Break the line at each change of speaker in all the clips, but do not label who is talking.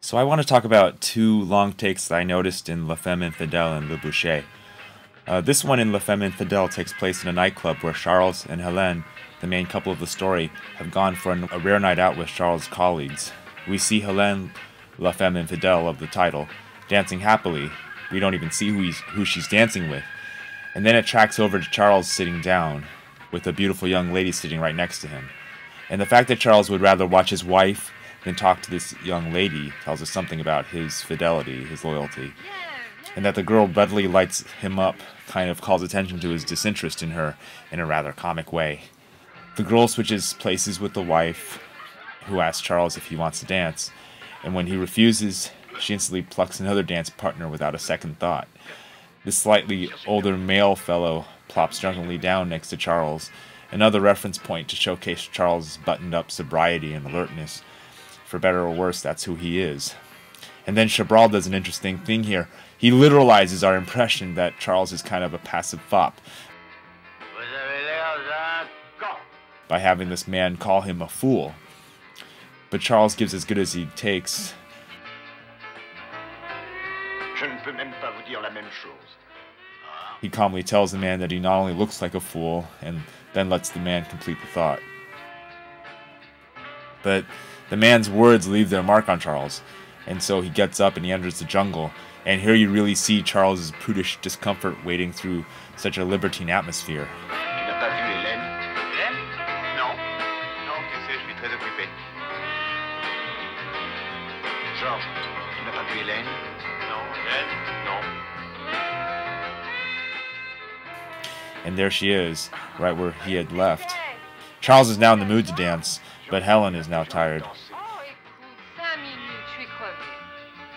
So I want to talk about two long takes that I noticed in La Femme Infidele and Le Boucher. This one in La Femme Infidele takes place in a nightclub where Charles and Hélène, the main couple of the story, have gone for a rare night out with Charles' colleagues. We see Hélène, La Femme Infidele of the title, dancing happily. We don't even see who she's dancing with. And then it tracks over to Charles sitting down, with a beautiful young lady sitting right next to him. And the fact that Charles would rather watch his wife than talk to this young lady tells us something about his fidelity, his loyalty. And that the girl readily lights him up kind of calls attention to his disinterest in her in a rather comic way. The girl switches places with the wife, who asks Charles if he wants to dance, and when he refuses, she instantly plucks another dance partner without a second thought. This slightly older male fellow plops drunkenly down next to Charles, another reference point to showcase Charles' buttoned-up sobriety and alertness. For better or worse, that's who he is. And then Chabrol does an interesting thing here. He literalizes our impression that Charles is kind of a passive fop by having this man call him a fool. But Charles gives as good as he takes. He calmly tells the man that he not only looks like a fool, and then lets the man complete the thought. But the man's words leave their mark on Charles, and so he gets up and he enters the jungle, and here you really see Charles's prudish discomfort wading through such a libertine atmosphere.
Tu n'as pas vu Hélène? Hélène? Non. Non, tu sais, je suis très occupé. Georges, tu n'as pas vu Hélène? Non. Hélène? Non.
And there she is, right where he had left. Charles is now in the mood to dance, but Helen is now tired.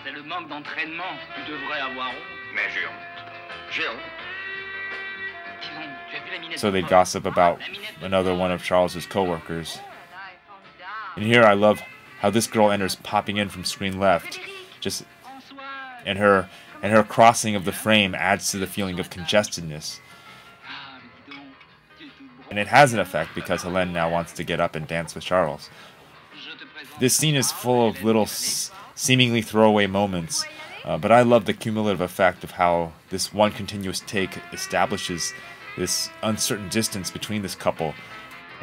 C'est le manque d'entraînement. Tu devrais avoir honte.
Mais j'ai honte. J'ai honte.
So they gossip about another one of Charles's co-workers. And here I love how this girl enters popping in from screen left. And her crossing of the frame adds to the feeling of congestedness. And it has an effect because Hélène now wants to get up and dance with Charles. This scene is full of little seemingly throwaway moments, but I love the cumulative effect of how this one continuous take establishes this uncertain distance between this couple,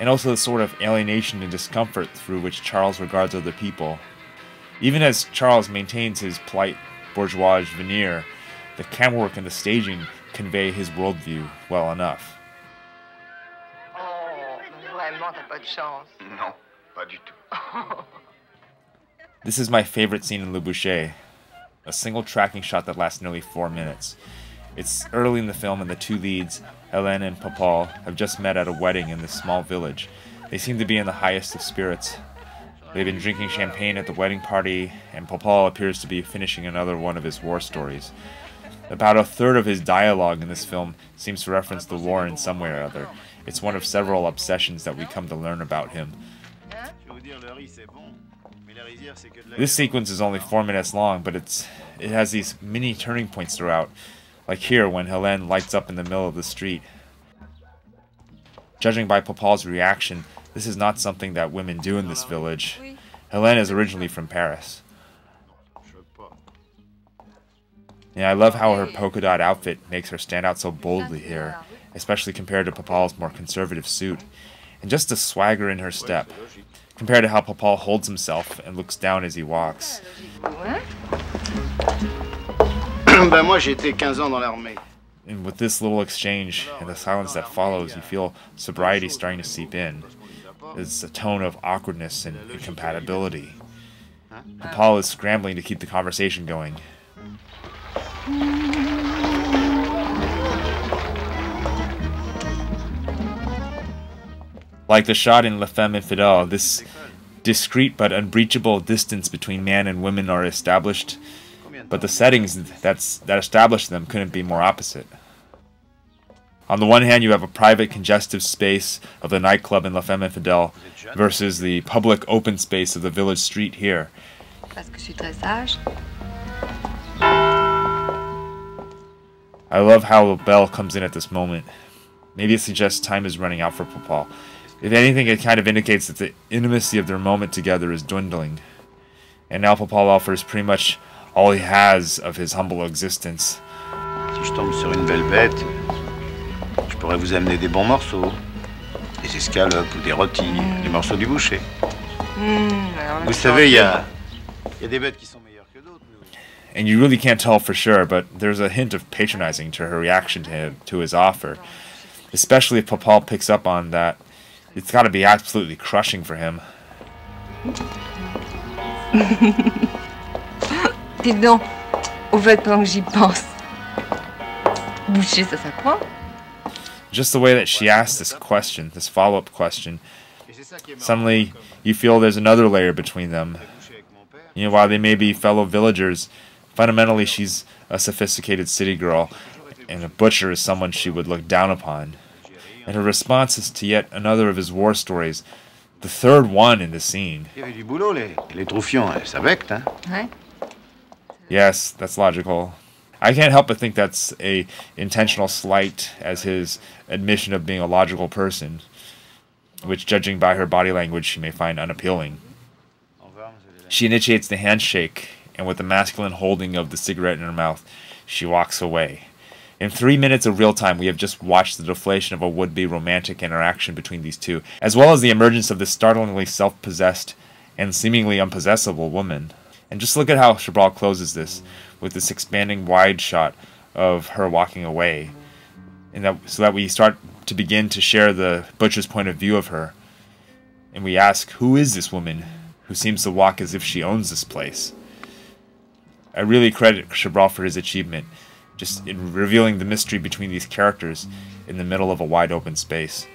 and also the sort of alienation and discomfort through which Charles regards other people. Even as Charles maintains his polite bourgeois veneer, the camera work and the staging convey his worldview well enough.
Vraiment, t'as pas de chance. Non, pas du tout.
This is my favorite scene in Le Boucher, a single tracking shot that lasts nearly 4 minutes. It's early in the film and the two leads, Hélène and Popol, have just met at a wedding in this small village. They seem to be in the highest of spirits. They've been drinking champagne at the wedding party, and Popol appears to be finishing another one of his war stories. About a third of his dialogue in this film seems to reference the war in some way or other. It's one of several obsessions that we come to learn about him. This sequence is only 4 minutes long, but it has these mini turning points throughout, like here when Hélène lights up in the middle of the street. Judging by Popol's reaction, this is not something that women do in this village. Hélène is originally from Paris. Yeah, I love how her polka dot outfit makes her stand out so boldly here, especially compared to Popol's more conservative suit, and just the swagger in her step, compared to how Popol holds himself and looks down as he walks.
Ben moi, j'ai été 15 ans dans l'armée.
And with this little exchange and the silence that follows, you feel sobriety starting to seep in. There's a tone of awkwardness and incompatibility. Popol is scrambling to keep the conversation going. Like the shot in La Femme Infidele, this discreet but unbreachable distance between man and women are established, but the settings that establish them couldn't be more opposite. On the one hand, you have a private, congestive space of the nightclub in La Femme Infidele versus the public, open space of the village street here. I love how the bell comes in at this moment. Maybe it suggests time is running out for Popol. If anything, it kind of indicates that the intimacy of their moment together is dwindling. And now Popal offers pretty much all he has of his humble existence.
Si je tombe sur une belle bête, je pourrais vous amener des bons morceaux. Des escalopes ou des rôtis, les morceaux du boucher. Vous savez, il y a des bêtes qui sont meilleures que d'autres.
And you really can't tell for sure, but there's a hint of patronizing to her reaction to his offer. Especially if Popal picks up on that. It's got to be absolutely crushing for him.
Dis donc, au fait, pendant que j'y pense, boucher, ça s'apprend?
Just the way that she asks this question, this follow-up question, suddenly you feel there's another layer between them. You know, while they may be fellow villagers, fundamentally she's a sophisticated city girl, and a butcher is someone she would look down upon. And her response is to yet another of his war stories, the third one in the scene.
Il y avait du boulot, les troufions, ça becte, hein?
Ouais.
Yes, that's logical. I can't help but think that's a intentional slight as his admission of being a logical person, which, judging by her body language, she may find unappealing. She initiates the handshake, and with the masculine holding of the cigarette in her mouth, she walks away. In 3 minutes of real time, we have just watched the deflation of a would-be romantic interaction between these two, as well as the emergence of this startlingly self-possessed and seemingly unpossessable woman. And just look at how Chabrol closes this, with this expanding wide shot of her walking away, and so that we start to begin to share the butcher's point of view of her. And we ask, who is this woman who seems to walk as if she owns this place? I really credit Chabrol for his achievement, just in revealing the mystery between these characters in the middle of a wide open space.